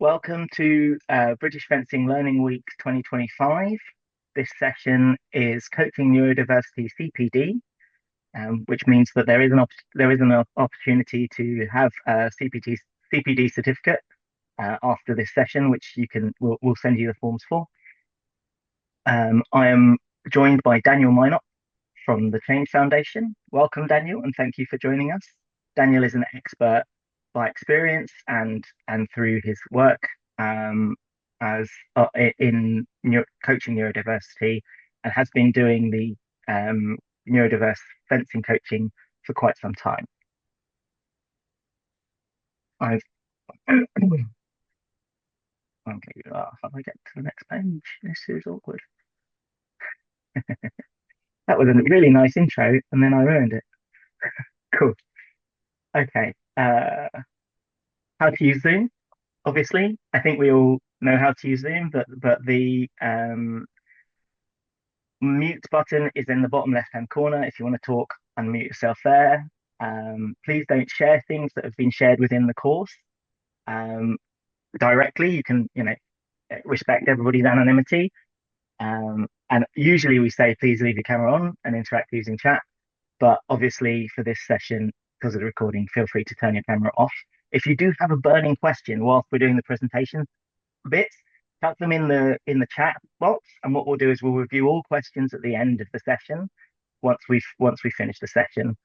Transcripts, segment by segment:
Welcome to British Fencing Learning Week 2025. This session is Coaching Neurodiversity CPD, which means that there is an opportunity to have a CPD certificate after this session, which we'll send you the forms for. I am joined by Daniel Mynott from the Change Foundation. Welcome, Daniel, and thank you for joining us. Daniel is an expert by experience and through his work as in coaching neurodiversity, and has been doing the neurodiverse fencing coaching for quite some time. I've okay, how do I get to the next page? This is awkward. That was a really nice intro, and then I ruined it. Cool. Okay. How to use Zoom? Obviously, I think we all know how to use Zoom, but the mute button is in the bottom left-hand corner. If you want to talk, unmute yourself there. Please don't share things that have been shared within the course directly. You can, respect everybody's anonymity. And usually we say, please leave your camera on and interact using chat. But obviously for this session, because of the recording, feel free to turn your camera off. If you do have a burning question whilst we're doing the presentation bits, type them in the chat box, and what we'll do is we'll review all questions at the end of the session once we finish the session.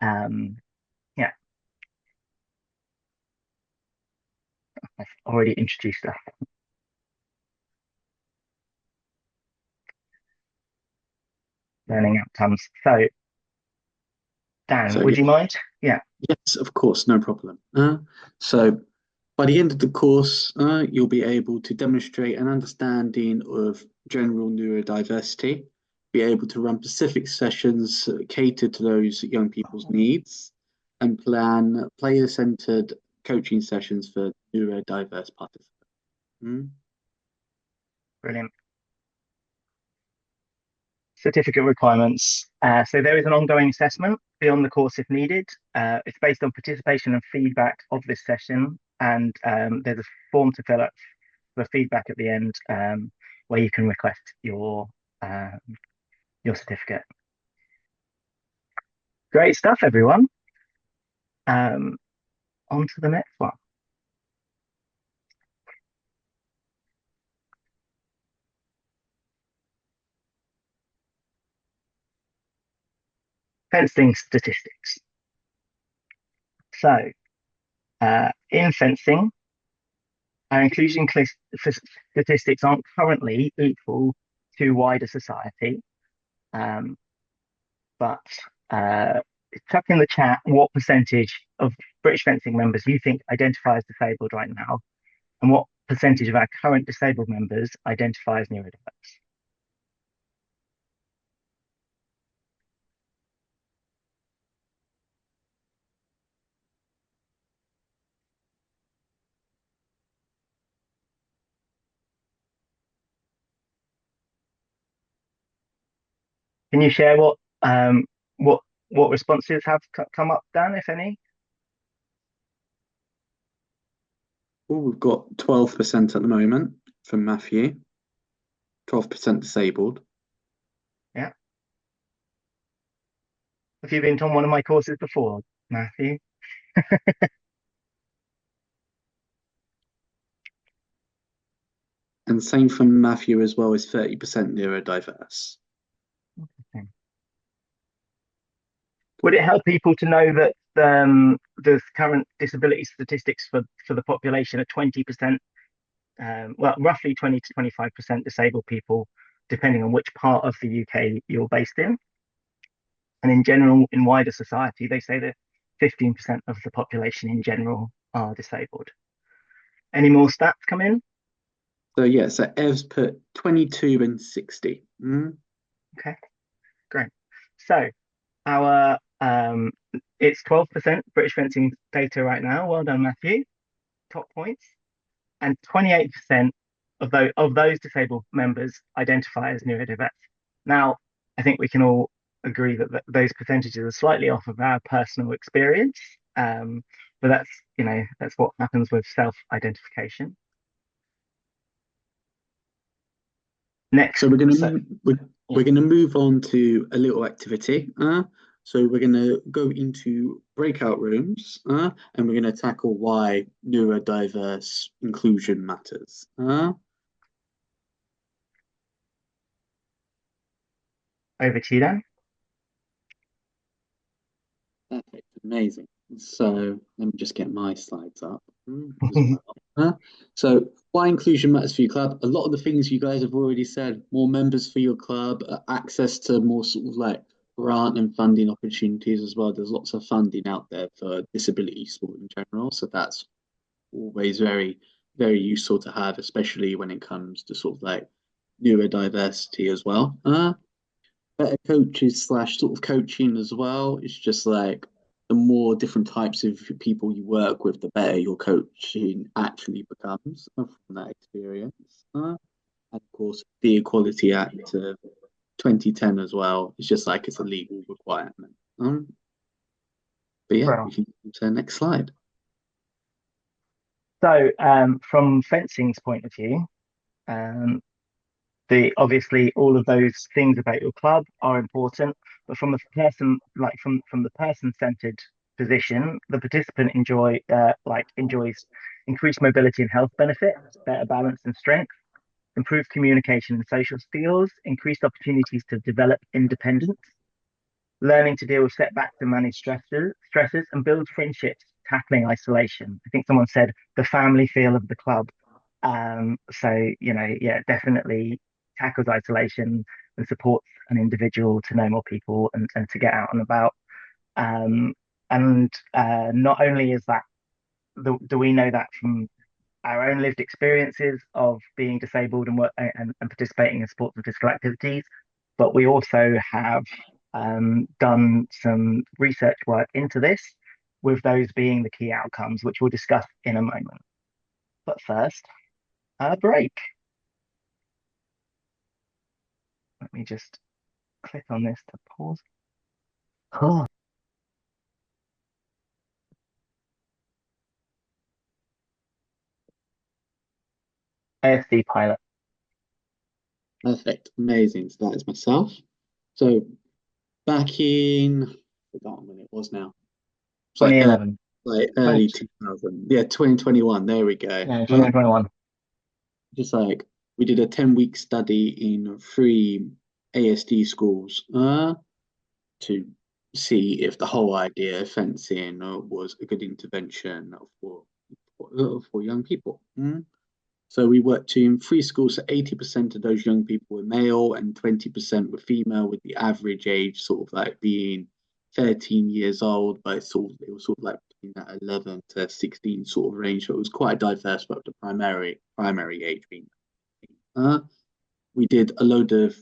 Yeah, I've already introduced stuff. Learning outcomes. So, Dan, would you mind? Yeah. Yes, of course, no problem. So by the end of the course, you'll be able to demonstrate an understanding of general neurodiversity, be able to run specific sessions catered to those young people's needs, and plan player-centered coaching sessions for neurodiverse participants. Brilliant. Certificate requirements. So there is an ongoing assessment beyond the course if needed. It's based on participation and feedback of this session, and there's a form to fill up for feedback at the end, where you can request your certificate. Great stuff, everyone. On to the next one. Fencing statistics. So, in fencing, our inclusion statistics aren't currently equal to wider society, but chuck in the chat what percentage of British fencing members you think identify as disabled right now, and what percentage of our current disabled members identify as neurodiverse. Can you share what responses have come up, Dan, if any? Well, we've got 12% at the moment from Matthew, 12% disabled. Yeah. Have you been to one of my courses before, Matthew? And same from Matthew as well, is 30% neurodiverse. Okay. Would it help people to know that the current disability statistics for the population are 20%, well, roughly 20 to 25% disabled people, depending on which part of the UK you're based in. And in general, in wider society, they say that 15% of the population in general are disabled. Any more stats come in? So yeah, so Ev's put 22 and 60. Okay, great. So our it's 12% British fencing data right now. Well done, Matthew. Top points. And 28% of those disabled members identify as neurodiverse. Now, I think we can all agree that those percentages are slightly off of our personal experience, but that's what happens with self-identification. Next, So we're gonna so yeah, we're gonna move on to a little activity. So we're gonna go into breakout rooms, and we're gonna tackle why neurodiverse inclusion matters. over to you then. Perfect, amazing. So let me just get my slides up as well. So why inclusion matters for your club? A lot of the things you guys have already said, more members for your club, access to more sort of like grant and funding opportunities as well. There's lots of funding out there for disability sport in general. So that's always very, very useful to have, especially when it comes to sort of like neurodiversity as well. Better coaches slash sort of coaching as well. It's just like the more different types of people you work with, the better your coaching actually becomes from that experience. And of course, the Equality Act of 2010 as well. It's just like it's a legal requirement. But yeah, we Well, can go to the next slide. so from fencing's point of view, um, the obviously all of those things about your club are important, but from the person from the person-centered position, the participant enjoys increased mobility and health benefits, better balance and strength, improved communication and social skills, increased opportunities to develop independence, learning to deal with setbacks and manage stresses, and build friendships, tackling isolation. I think someone said the family feel of the club. So yeah, definitely tackles isolation and supports an individual to know more people and to get out and about. Um, and not only is that, do we know that from our own lived experiences of being disabled and and participating in sports and physical activities, but we also have done some research work into this, with those being the key outcomes, which we'll discuss in a moment. But first, a break. Let me just click on this to pause. Oh, ASD pilot, Perfect, amazing. So that is myself. So back in, I forgot when it was now. It's 2011. like 20, early 2000. Yeah, 2021. There we go. yeah, 2021. Just like we did a 10-week study in three ASD schools to see if the whole idea of fencing was a good intervention for young people. So we worked in three schools, so 80% of those young people were male and 20% were female, with the average age sort of like being 13 years old, but it was sort of like between that 11 to 16 sort of range. So it was quite diverse, but the primary age being. Uh, we did a load of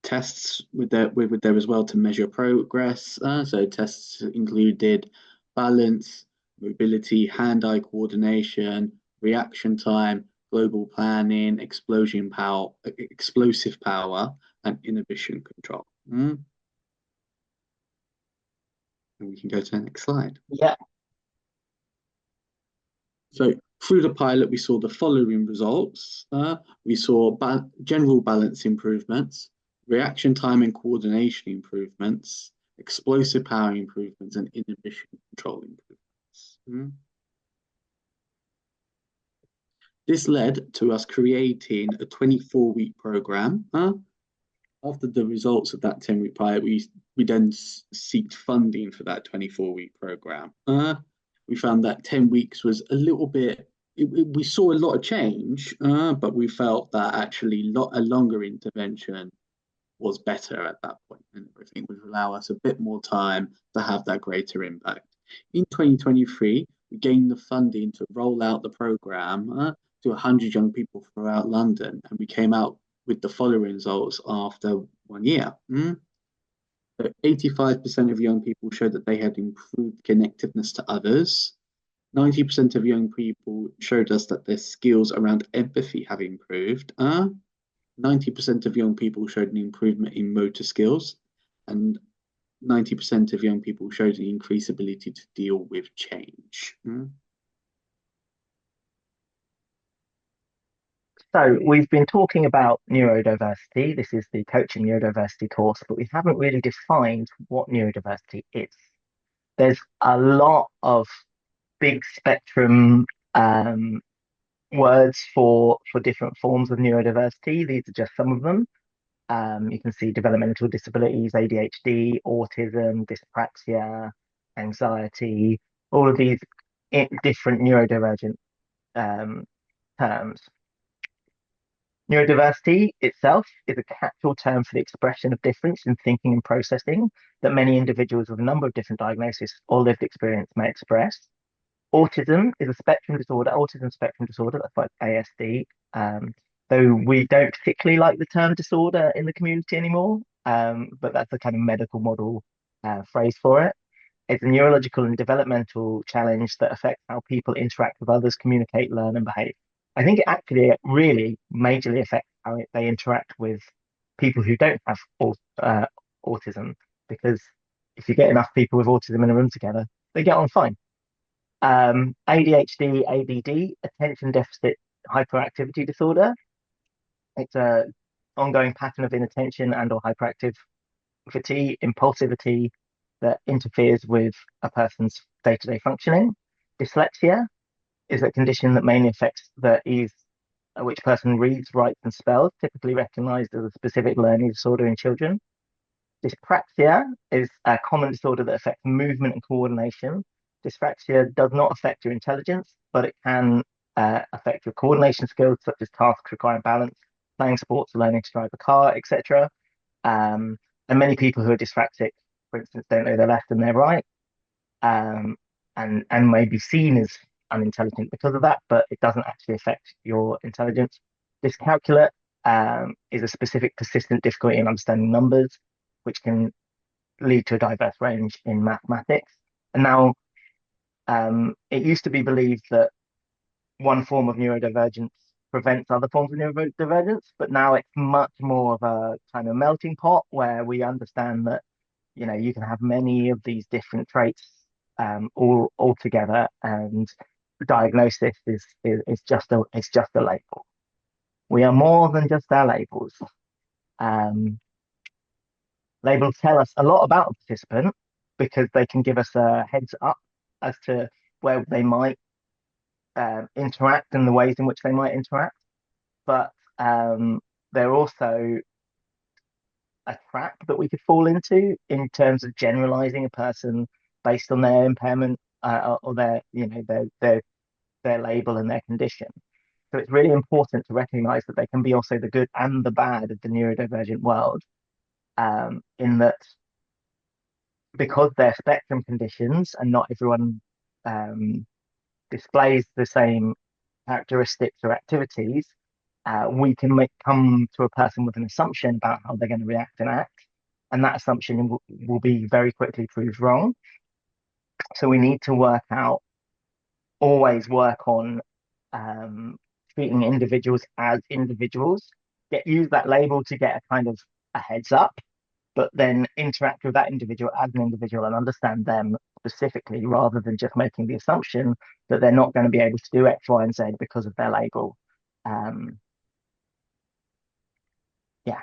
tests with there as well to measure progress. So tests included balance, mobility, hand-eye coordination, reaction time, global planning, explosive power, and inhibition control. And we can go to the next slide. Yeah, So through the pilot, we saw the following results. We saw general balance improvements, reaction time and coordination improvements, explosive power improvements, and inhibition control improvements. This led to us creating a 24-week program. After the results of that 10-week pilot, we then sought funding for that 24-week program. We found that 10 weeks was a little bit, we saw a lot of change, but we felt that actually a longer intervention was better at that point, and everything would allow us a bit more time to have that greater impact. In 2023, we gained the funding to roll out the program to 100 young people throughout London, and we came out with the following results after 1 year. So 85% of young people showed that they had improved connectiveness to others. 90% of young people showed us that their skills around empathy have improved. 90% of young people showed an improvement in motor skills, and 90% of young people showed an increased ability to deal with change. So we've been talking about neurodiversity. This is the coaching neurodiversity course, but we haven't really defined what neurodiversity is. There's a lot of big spectrum um, words for different forms of neurodiversity. These are just some of them. You can see developmental disabilities, ADHD, autism, dyspraxia, anxiety, all of these different neurodivergent um, terms. Neurodiversity itself is a catch-all term for the expression of difference in thinking and processing that many individuals with a number of different diagnoses or lived experience may express. Autism is a spectrum disorder, autism spectrum disorder, that's like ASD. Though we don't particularly like the term disorder in the community anymore, but that's a kind of medical model phrase for it. It's a neurological and developmental challenge that affects how people interact with others, communicate, learn, and behave. I think it actually really majorly affects how they interact with people who don't have uh, autism, because if you get enough people with autism in a room together, they get on fine. ADHD, ADD, attention deficit hyperactivity disorder. It's a ongoing pattern of inattention and or hyperactivity, impulsivity that interferes with a person's day-to-day functioning. Dyslexia is a condition that mainly affects the ease at which person reads, writes, and spells, typically recognized as a specific learning disorder in children. Dyspraxia is a common disorder that affects movement and coordination. Dyspraxia does not affect your intelligence, but it can affect your coordination skills, such as tasks requiring balance, playing sports, learning to drive a car, etc. And many people who are dyspraxic, for instance, don't know their left and their right, um, and may be seen as unintelligent because of that, but it doesn't actually affect your intelligence. Dyscalculia is a specific persistent difficulty in understanding numbers, which can lead to a diverse range in mathematics. And now it used to be believed that one form of neurodivergence prevents other forms of neurodivergence, but now it's much more of a kind of melting pot where we understand that you can have many of these different traits all together, and diagnosis is just a label. We are more than just our labels. Um, Labels tell us a lot about a participant because they can give us a heads up as to where they might interact and the ways in which they might interact. But they're also a trap that we could fall into in terms of generalizing a person based on their impairment or their label and their condition. So it's really important to recognize that they can be also the good and the bad of the neurodivergent world, in that because they're spectrum conditions and not everyone um, displays the same characteristics or activities, we can come to a person with an assumption about how they're going to react and act, and that assumption will be very quickly proved wrong. So we need to always work on treating individuals as individuals. Use that label to get a kind of a heads up, but then interact with that individual as an individual and understand them specifically, rather than just making the assumption that they're not going to be able to do X, Y, and Z because of their label. Yeah,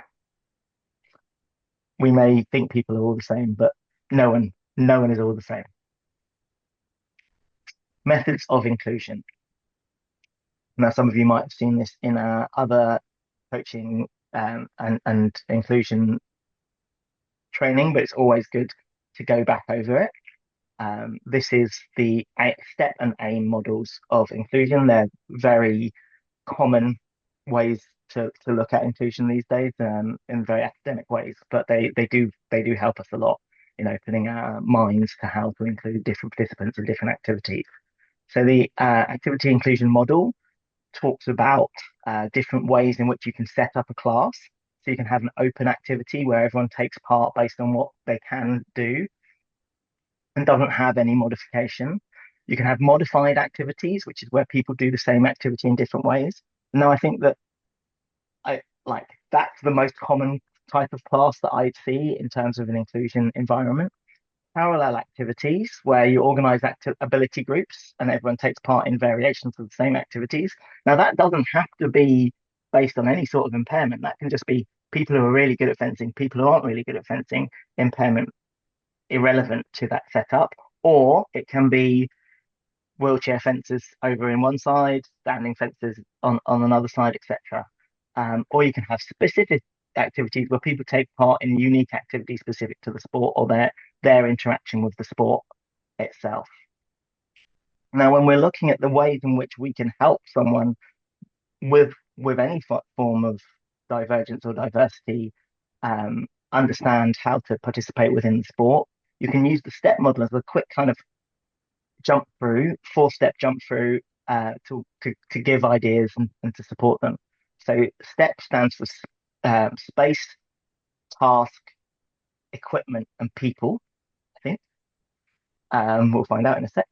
we may think people are all the same, but no one is all the same. Methods of inclusion. Now, some of you might have seen this in other coaching and inclusion training, but it's always good to go back over it. This is the step and aim models of inclusion. They're very common ways to look at inclusion these days, in very academic ways, but they do help us a lot in opening our minds to how to include different participants in different activities. So the activity inclusion model talks about different ways in which you can set up a class. So you can have an open activity where everyone takes part based on what they can do and doesn't have any modification. You can have modified activities, which is where people do the same activity in different ways. Now, I think that that's the most common type of class that I'd see in terms of an inclusion environment. Parallel activities, where you organize ability groups and everyone takes part in variations of the same activities. Now, that doesn't have to be based on any sort of impairment. That can just be people who are really good at fencing, people who aren't really good at fencing, impairment irrelevant to that setup, or it can be wheelchair fences over in one side, standing fences on another side, etc. Or you can have specific activities where people take part in unique activities specific to the sport or their interaction with the sport itself. Now, when we're looking at the ways in which we can help someone with any form of divergence or diversity, understand how to participate within the sport, you can use the step model as a quick kind of jump through, 4-step jump through to give ideas and to support them. So STEP stands for space, task, equipment, and people, I think. We'll find out in a sec.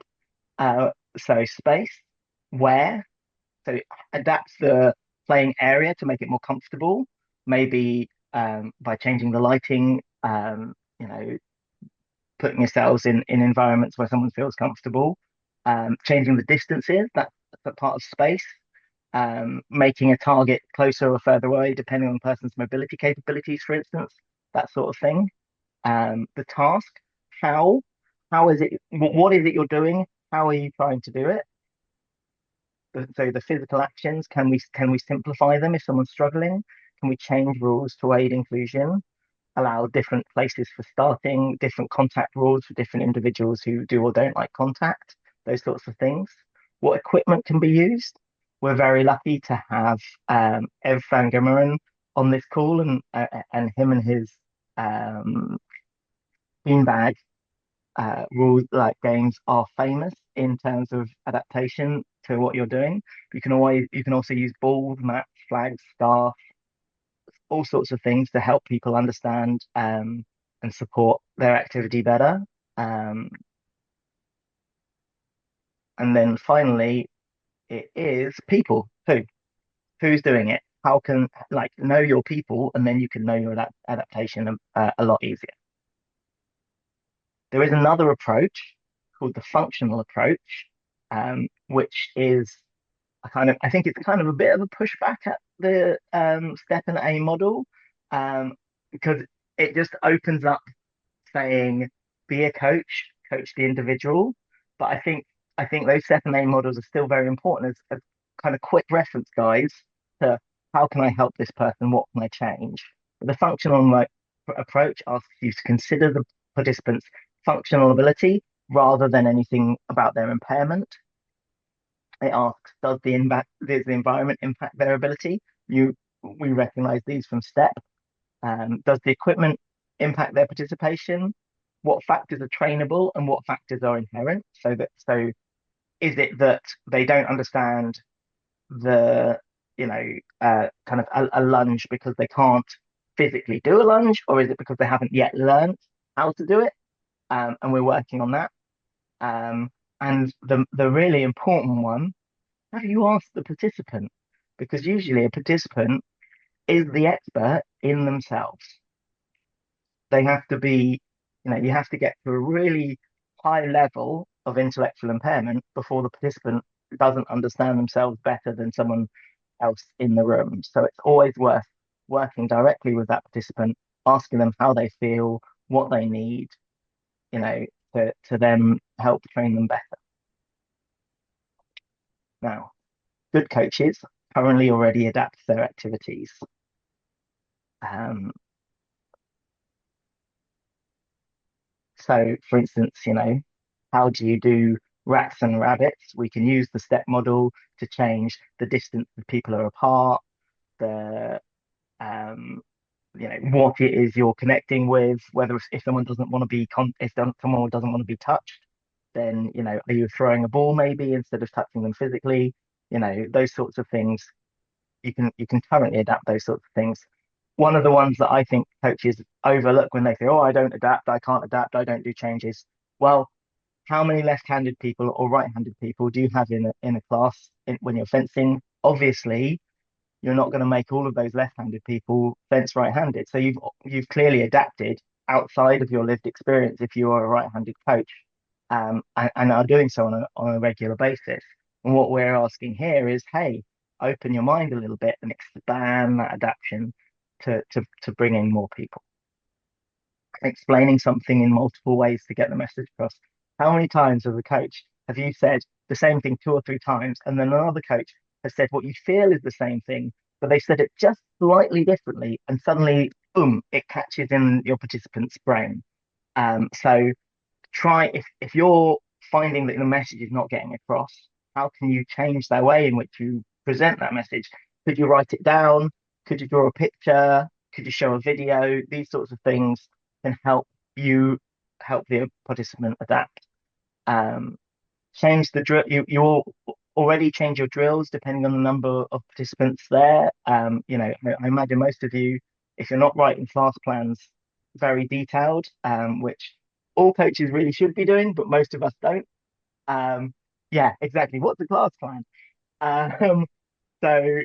So space, where, so it adapts the playing area to make it more comfortable, maybe by changing the lighting, putting yourselves in environments where someone feels comfortable, changing the distances, that's a part of space, making a target closer or further away, depending on the person's mobility capabilities, for instance, that sort of thing. The task, how, how is it, what is it you're doing? How are you trying to do it? So the physical actions, can we simplify them if someone's struggling? Can we change rules to aid inclusion? Allow different places for starting, different contact rules for different individuals who do or don't like contact, those sorts of things. What equipment can be used? We're very lucky to have Ev van Gemeren on this call, and him and his beanbag rules like games are famous in terms of adaptation to what you're doing. You can also use balls, mats, flags, staff, all sorts of things to help people understand and support their activity better. And then finally, it is people. Who's doing it? How can know your people, and then you can know your adaptation a lot easier. There is another approach called the functional approach, which is I think it's kind of a bit of a pushback at the step and A model, because it just opens up saying be a coach, coach the individual. But I think those step and A models are still very important as kind of quick reference guides to how can I help this person, what can I change. The functional approach asks you to consider the participant's functional ability rather than anything about their impairment. It asks, does the environment impact their ability? We recognize these from STEP. Does the equipment impact their participation? What factors are trainable and what factors are inherent? So is it that they don't understand the kind of a lunge because they can't physically do a lunge, or is it because they haven't yet learned how to do it? And we're working on that. And the really important one, have you asked the participant? Because usually a participant is the expert in themselves. They have to be, you have to get to a really high level of intellectual impairment before the participant doesn't understand themselves better than someone else in the room. So it's always worth working directly with that participant, asking them how they feel, what they need, to then help train them better. Now, good coaches currently already adapt their activities. So, for instance, how do you do rats and rabbits? We can use the step model to change the distance that people are apart, the what it is you're connecting with, whether if someone doesn't want to be if someone doesn't want to be touched, then are you throwing a ball maybe instead of touching them physically? Those sorts of things. You can currently adapt those sorts of things. One of the ones that I think coaches overlook when they say, "Oh, I don't adapt, I can't adapt, I don't do changes." Well, how many left-handed people or right-handed people do you have in a class when you're fencing? Obviously, you're not going to make all of those left-handed people fence right-handed. So you've clearly adapted outside of your lived experience if you are a right-handed coach, and are doing so on a regular basis. And what we're asking here is, hey, open your mind a little bit and expand that adaptation to bring in more people. Explaining something in multiple ways to get the message across. How many times as a coach have you said the same thing 2 or 3 times, and then another coach has said what you feel is the same thing, but they said it just slightly differently, and suddenly, boom, it catches in your participant's brain. So try if you're finding that the message is not getting across, how can you change the way in which you present that message? Could you write it down? Could you draw a picture? Could you show a video? These sorts of things can you help the participant adapt. Um, Change the drill. You already change your drills depending on the number of participants there. I imagine most of you, if you're not writing class plans very detailed, which all coaches really should be doing, but most of us don't. Yeah, exactly. What's the class plan? Um, so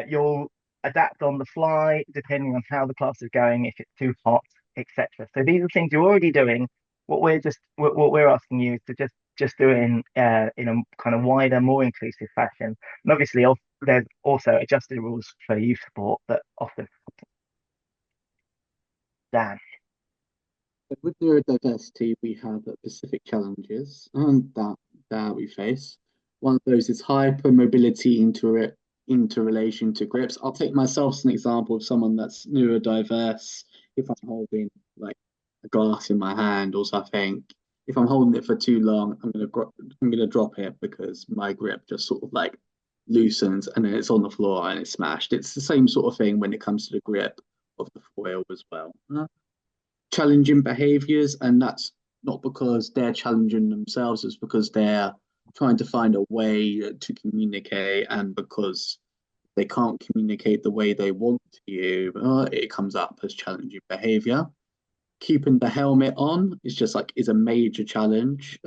you'll adapt on the fly depending on how the class is going, if it's too hot, etc. So these are things you're already doing. What we're asking you is to just do it in a kind of wider, more inclusive fashion. And obviously, there's also adjusted rules for youth sport that often Dan. With neurodiversity, we have specific challenges that we face. One of those is hypermobility into relation to grips. I'll take myself as an example of someone that's neurodiverse. If I'm holding like a glass in my hand or something, if I'm holding it for too long, I'm gonna drop it because my grip just sort of like loosens and then it's on the floor and it's smashed. It's the same sort of thing when it comes to the grip of the foil as well. Challenging behaviors, and that's not because they're challenging themselves, it's because they're trying to find a way to communicate, and because they can't communicate the way they want to, it comes up as challenging behavior. Keeping the helmet on is a major challenge,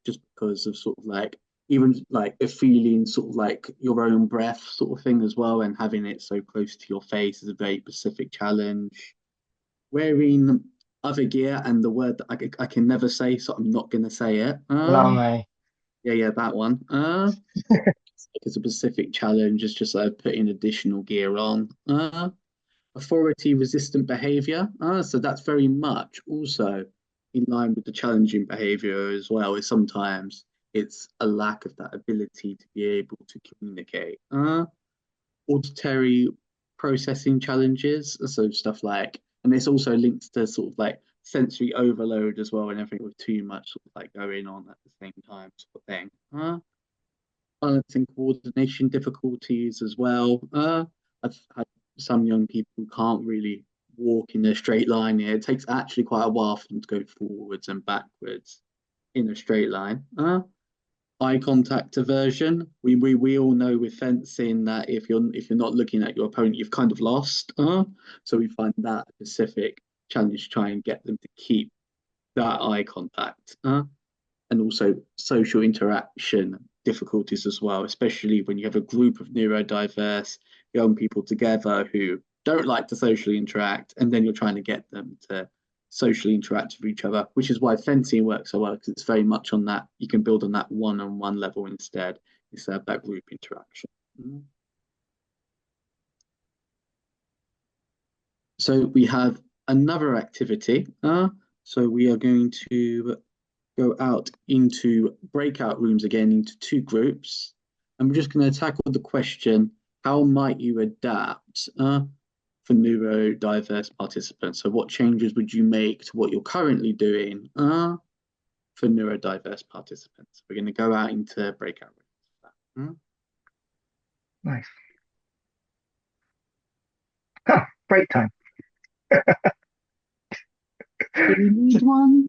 just because of sort of like even like a feeling sort of like your own breath sort of thing as well, and having it so close to your face is a very specific challenge. Wearing other gear, and the word that I can never say, so I'm not going to say it. Lame. Yeah, that one. It's a specific challenge. It's just putting additional gear on. Authority resistant behavior. So that's very much also in line with the challenging behavior as well. Is sometimes it's a lack of that ability to be able to communicate. Auditory processing challenges, so stuff like, and this also links to sort of like sensory overload as well, and everything with too much sort of like going on at the same time, sort of thing. Balancing coordination difficulties as well. I've had some young people who can't really walk in a straight line here. It takes actually quite a while for them to go forwards and backwards in a straight line. Eye contact aversion. We all know with fencing that if you're not looking at your opponent, you've kind of lost. So we find that a specific challenge to try and get them to keep that eye contact. And also social interaction difficulties as well, especially when you have a group of neurodiverse young people together who don't like to socially interact, and then you're trying to get them to socially interact with each other, which is why fencing works so well, because it's very much on that, you can build on that one-on-one level instead of that group interaction. So we have another activity. So we are going to go out into breakout rooms again into two groups, and we're just going to tackle the question, how might you adapt for neurodiverse participants? So what changes would you make to what you're currently doing for neurodiverse participants? We're going to go out into breakout rooms. Nice. Huh, break time. Do we need one?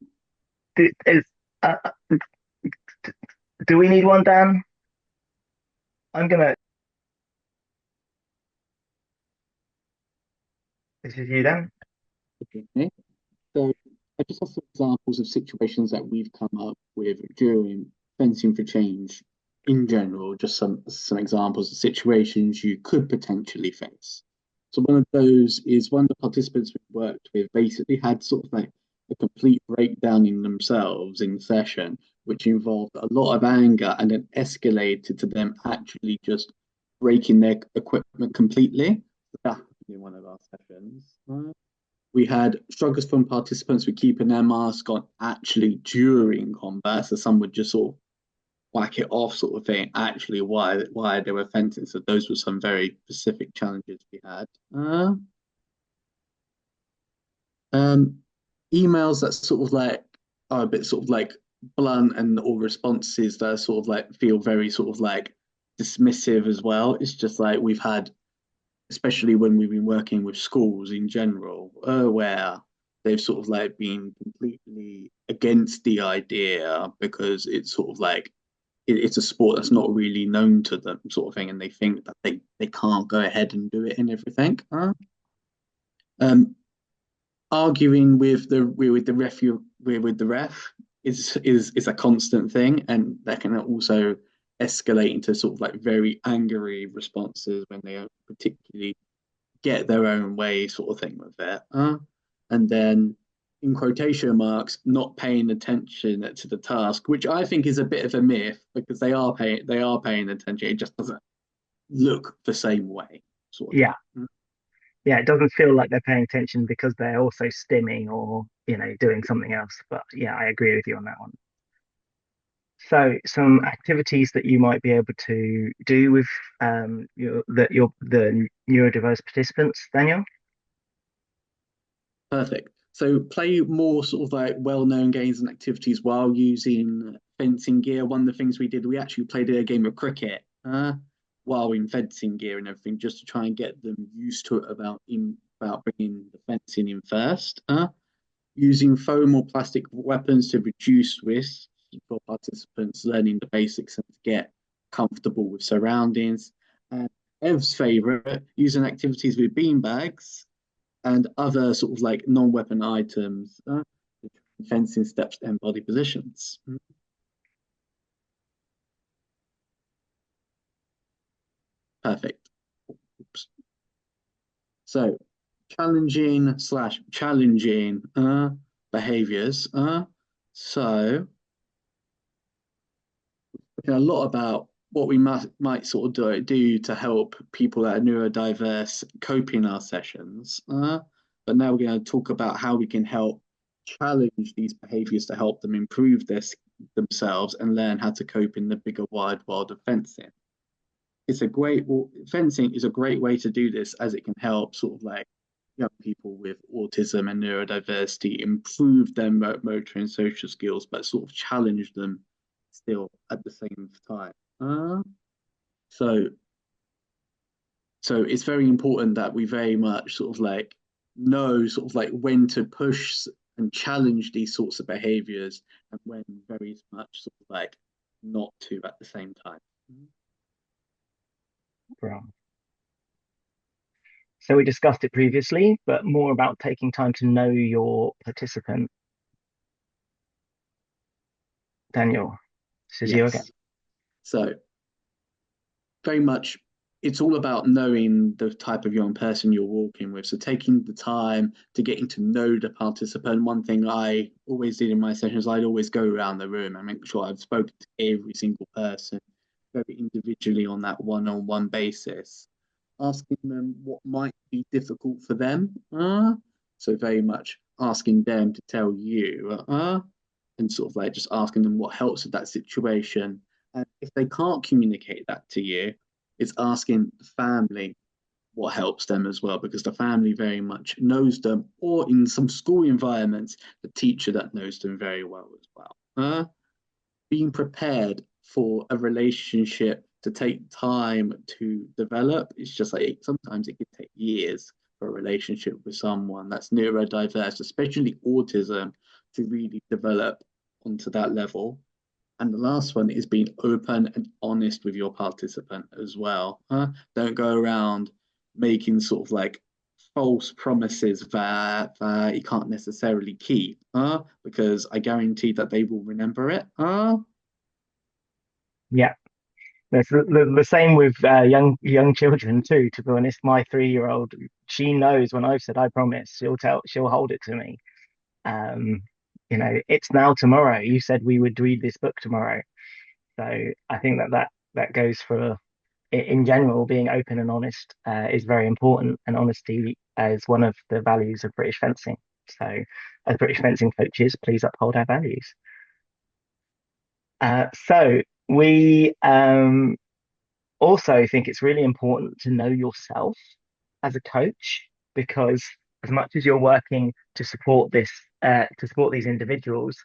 Is do we need one, Dan? I'm gonna. This is you, Dan. Okay. So I just have some examples of situations that we've come up with during fencing for change in general, just some examples of situations you could potentially face. So one of those is one of the participants we worked with basically had sort of like a complete breakdown in themselves in session which involved a lot of anger and then escalated to them actually just breaking their equipment completely. That happened in one of our sessions. We had struggles from participants with keeping their mask on actually during combat. So some would just sort of whack it off sort of thing, actually why they were fencing. So those were some very specific challenges we had. Um, emails that sort of like are a bit sort of like blunt and or responses that are sort of like feel very sort of like dismissive as well. It's just like we've had, especially when we've been working with schools in general, where they've sort of like been completely against the idea because it's sort of like it's a sport that's not really known to them, sort of thing, and they think that they can't go ahead and do it and everything. Um, Arguing with the ref is a constant thing, and that can also escalate into sort of like very angry responses when they don't particularly get their own way, sort of thing with it. And then in quotation marks, not paying attention to the task, which I think is a bit of a myth because they are paying attention. It just doesn't look the same way, sort of Yeah, thing. yeah, it doesn't feel like they're paying attention because they're also stimming or, doing something else. But yeah, I agree with you on that one. So some activities that you might be able to do with the neurodiverse participants, Daniel. Perfect. So play more sort of like well-known games and activities while using fencing gear. One of the things we did, we actually played a game of cricket while in fencing gear and everything, just to try and get them used to it about bringing the fencing in first. Using foam or plastic weapons to reduce risk for participants learning the basics and to get comfortable with surroundings. And Ev's favorite, using activities with beanbags and other sort of like non-weapon items, fencing steps and body positions. Perfect. Oops. So challenging behaviors. So a lot about what we might sort of do to help people that are neurodiverse cope in our sessions. But now we're going to talk about how we can help challenge these behaviors to help them improve themselves and learn how to cope in the bigger wide world of fencing. Fencing is a great way to do this as it can help sort of like young people with autism and neurodiversity improve their motor and social skills, but sort of challenge them still at the same time. So so it's very important that we very much sort of like know sort of like when to push and challenge these sorts of behaviors and when very much sort of like not to at the same time. Right. So we discussed it previously, but more about taking time to know your participant. Daniel, this is you again. Yes. So very much it's all about knowing the type of young person you're walking with. So taking the time to getting to know the participant. One thing I always did in my sessions, I'd always go around the room and make sure I've spoken to every single person very individually on that one-on-one basis, asking them what might be difficult for them. So very much asking them to tell you, and sort of like just asking them what helps with that situation. And if they can't communicate that to you, it's asking the family what helps them as well, because the family very much knows them, or in some school environments, the teacher that knows them very well as well. Being prepared for a relationship to take time to develop. It's just like sometimes it can take years for a relationship with someone that's neurodiverse, especially autism, to really develop onto that level. And the last one is being open and honest with your participant as well. Don't go around making sort of like false promises that you can't necessarily keep, because I guarantee that they will remember it. Yeah, it's the same with young children too. To be honest, my 3-year-old, she knows when I've said I promise, she'll hold it to me. Um, it's now tomorrow. You said we would read this book tomorrow. So I think that goes for in general, being open and honest is very important, and honesty is one of the values of British fencing. So, as British fencing coaches, please uphold our values. So we also think it's really important to know yourself as a coach, because as much as you're working to support these individuals,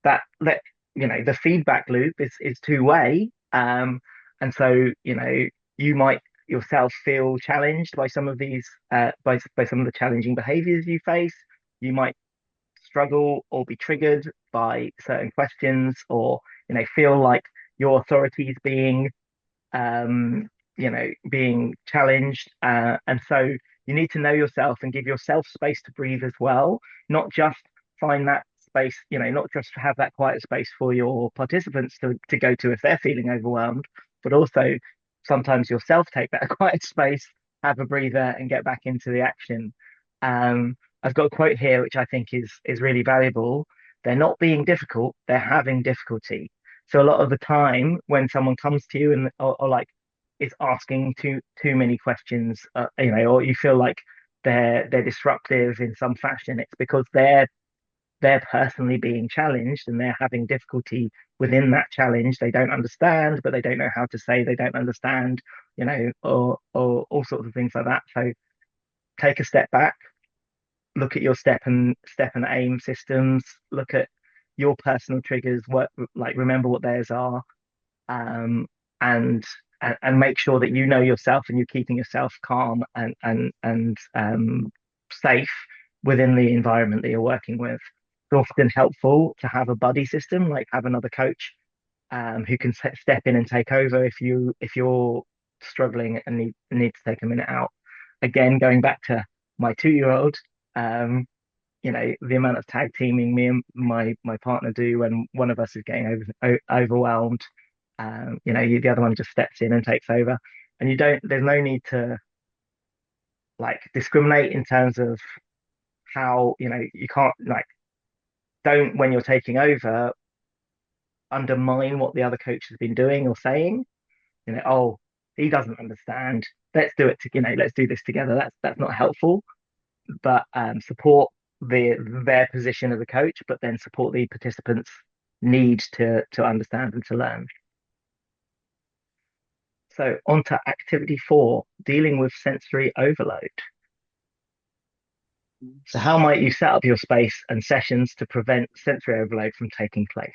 that the feedback loop is two way. And so you might yourself feel challenged by some of these by some of the challenging behaviors you face. You might struggle or be triggered by certain questions, or feel like your authority is being challenged. And so you need to know yourself and give yourself space to breathe as well, not just find that space, not just have that quiet space for your participants to go to if they're feeling overwhelmed, but also sometimes yourself take that quiet space, have a breather, and get back into the action. I've got a quote here which I think is really valuable. They're not being difficult, they're having difficulty. So a lot of the time when someone comes to you and or like is asking too many questions, or you feel like they're disruptive in some fashion, it's because they're personally being challenged and they're having difficulty within that challenge. They don't understand, but they don't know how to say they don't understand, or all sorts of things like that. So take a step back, look at your step and aim systems, look at your personal triggers, what like remember what theirs are, um, and and make sure that you know yourself and you're keeping yourself calm and safe within the environment that you're working with. It's often helpful to have a buddy system, like have another coach who can step in and take over if you're struggling and need to take a minute out. Again, going back to my 2-year-old, um, the amount of tag teaming me and my partner do when one of us is getting overwhelmed. The other one just steps in and takes over, and you don't. There's no need to like discriminate in terms of how you can't like don't when you're taking over undermine what the other coach has been doing or saying. Oh, he doesn't understand. Let's do this together. That's not helpful, but support their position as a coach, but then support the participants' need to understand and to learn. So on to activity 4, dealing with sensory overload. So how might you set up your space and sessions to prevent sensory overload from taking place?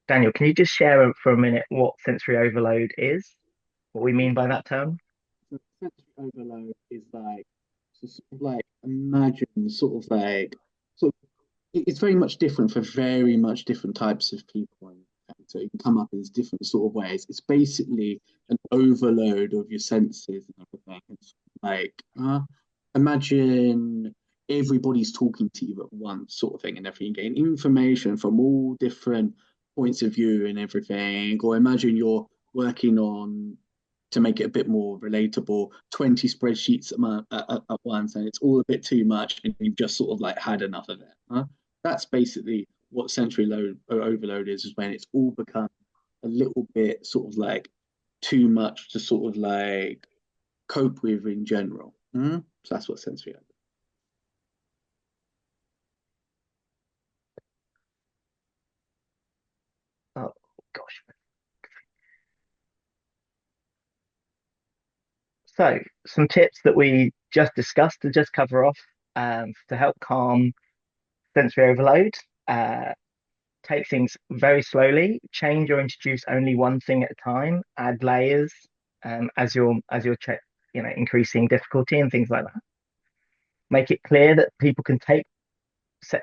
Daniel, can you just share for a minute what sensory overload is? What we mean by that term? Sensory overload is like, so sort of like imagine sort of like, sort of, it's very much different for very much different types of people. So it can come up in different sort of ways. It's basically an overload of your senses and everything. It's like, imagine everybody's talking to you at once, sort of thing, and everything, getting information from all different points of view and everything. Or imagine you're working on, to make it a bit more relatable, 20 spreadsheets at once, and it's all a bit too much, and you've just sort of like had enough of it. That's basically what sensory overload is when it's all become a little bit sort of like too much to sort of like cope with in general. So that's what sensory overload. Oh gosh. So some tips that we just discussed to just cover off to help calm sensory overload. Uh, Take things very slowly, change or introduce only one thing at a time, add layers as you're increasing difficulty and things like that. Make it clear that people can take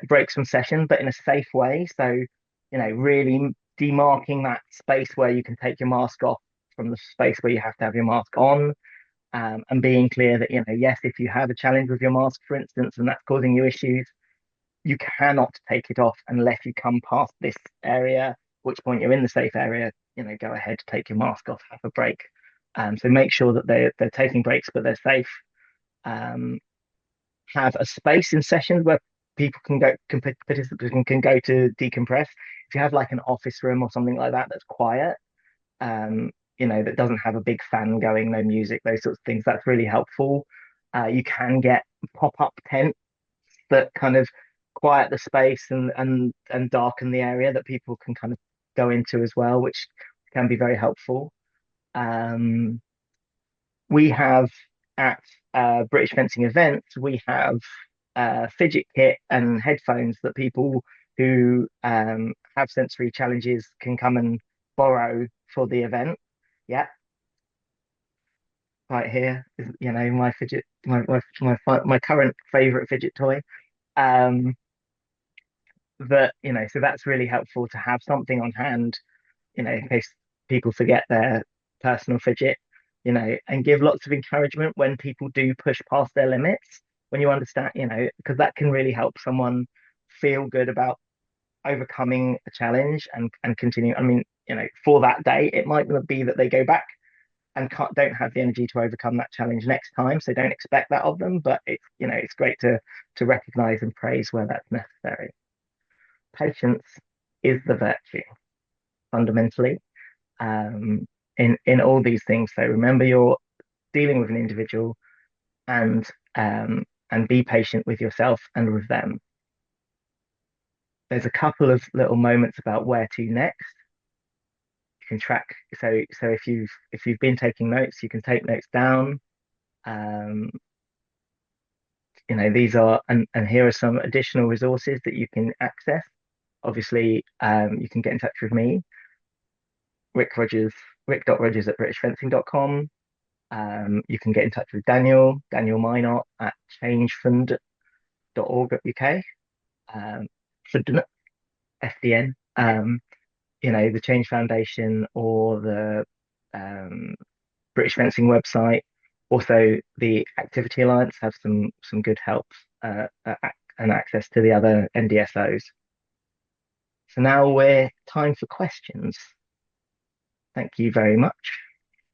breaks from session, but in a safe way. So, really demarking that space where you can take your mask off from the space where you have to have your mask on, and being clear that, yes, if you have a challenge with your mask, for instance, and that's causing you issues, you cannot take it off unless you come past this area, at which point you're in the safe area, go ahead, take your mask off, have a break. So make sure that they're taking breaks, but they're safe. Um, have a space in sessions where people can go, participants can go to decompress. If you have like an office room or something like that that's quiet, um, that doesn't have a big fan going, no music, those sorts of things, that's really helpful. You can get pop-up tents that kind of quiet the space and darken the area that people can kind of go into as well, which can be very helpful. Um, we have at British fencing events, we have fidget kit and headphones that people who have sensory challenges can come and borrow for the event. Yeah, right here is my fidget, my current favorite fidget toy. Um, that so that's really helpful to have something on hand, in case people forget their personal fidget, and give lots of encouragement when people do push past their limits. When you understand, because that can really help someone feel good about overcoming a challenge and continue. I mean, for that day, it might not be that they go back and don't have the energy to overcome that challenge next time. So don't expect that of them. But it's great to recognize and praise where that's necessary. Patience is the virtue fundamentally, um, in all these things. So remember, you're dealing with an individual, and and be patient with yourself and with them. There's a couple of little moments about where to next. You can track. So if you've been taking notes, you can take notes down. Um, these are and here are some additional resources that you can access. Obviously, you can get in touch with me, Rick Rodgers, rick.rodgers at britishfencing.com. You can get in touch with Daniel Mynott at changefund.org.uk, Fund, FDN, the Change Foundation or the British Fencing website. Also, the Activity Alliance have some good help and access to the other NDSOs. So now we're time for questions. Thank you very much.